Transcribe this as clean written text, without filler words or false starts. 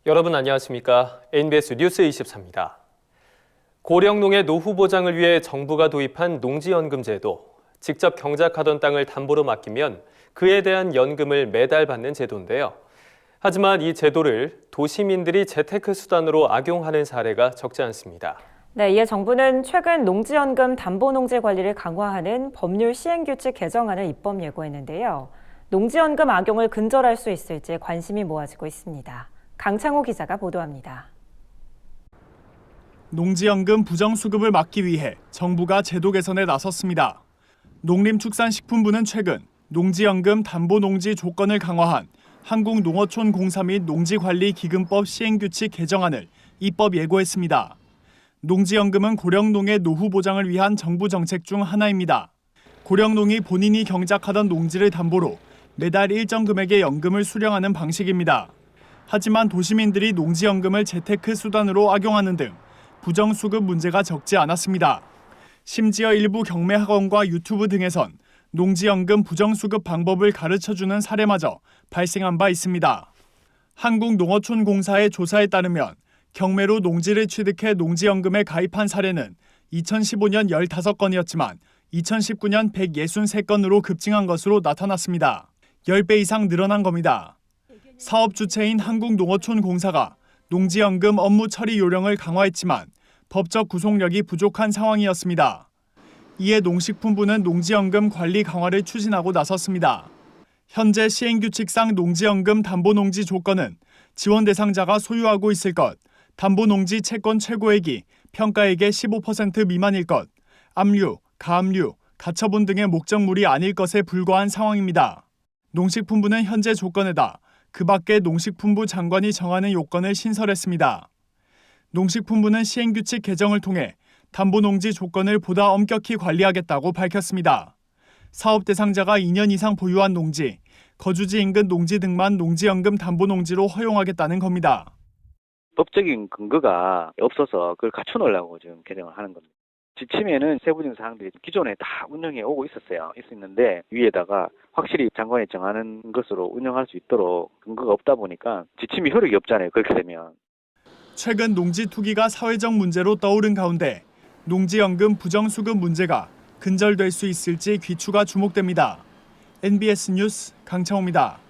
여러분 안녕하십니까? NBS 뉴스 24입니다. 고령농의 노후 보장을 위해 정부가 도입한 농지연금 제도. 직접 경작하던 땅을 담보로 맡기면 그에 대한 연금을 매달 받는 제도인데요. 하지만 이 제도를 도시민들이 재테크 수단으로 악용하는 사례가 적지 않습니다. 네, 이에 정부는 최근 농지연금 담보농지 관리를 강화하는 법률 시행규칙 개정안을 입법 예고했는데요. 농지연금 악용을 근절할 수 있을지 관심이 모아지고 있습니다. 강창호 기자가 보도합니다. 농지연금 부정수급을 막기 위해 정부가 제도 개선에 나섰습니다. 농림축산식품부는 최근 농지연금 담보농지 조건을 강화한 한국농어촌공사 및 농지관리기금법 시행규칙 개정안을 입법 예고했습니다. 농지연금은 고령농의 노후 보장을 위한 정부 정책 중 하나입니다. 고령농이 본인이 경작하던 농지를 담보로 매달 일정 금액의 연금을 수령하는 방식입니다. 하지만 도시민들이 농지연금을 재테크 수단으로 악용하는 등 부정수급 문제가 적지 않았습니다. 심지어 일부 경매학원과 유튜브 등에선 농지연금 부정수급 방법을 가르쳐주는 사례마저 발생한 바 있습니다. 한국농어촌공사의 조사에 따르면 경매로 농지를 취득해 농지연금에 가입한 사례는 2015년 15건이었지만 2019년 163건으로 급증한 것으로 나타났습니다. 10배 이상 늘어난 겁니다. 사업 주체인 한국농어촌공사가 농지연금 업무 처리 요령을 강화했지만 법적 구속력이 부족한 상황이었습니다. 이에 농식품부는 농지연금 관리 강화를 추진하고 나섰습니다. 현재 시행규칙상 농지연금 담보농지 조건은 지원 대상자가 소유하고 있을 것, 담보농지 채권 최고액이 평가액의 15% 미만일 것, 압류, 가압류, 가처분 등의 목적물이 아닐 것에 불과한 상황입니다. 농식품부는 현재 조건에다 그 밖에 농식품부 장관이 정하는 요건을 신설했습니다. 농식품부는 시행규칙 개정을 통해 담보농지 조건을 보다 엄격히 관리하겠다고 밝혔습니다. 사업 대상자가 2년 이상 보유한 농지, 거주지 인근 농지 등만 농지연금 담보농지로 허용하겠다는 겁니다. 법적인 근거가 없어서 그걸 갖춰놓으려고 지금 개정을 하는 겁니다. 지침에는 세부적인 사항들이 기존에 다 운영해 오고 있었는데 위에다가 확실히 장관이 정하는 것으로 운영할 수 있도록 근거가 없다 보니까 지침이 효력이 없잖아요. 그렇게 되면. 최근 농지 투기가 사회적 문제로 떠오른 가운데 농지연금 부정수급 문제가 근절될 수 있을지 귀추가 주목됩니다. NBS 뉴스 강창호입니다.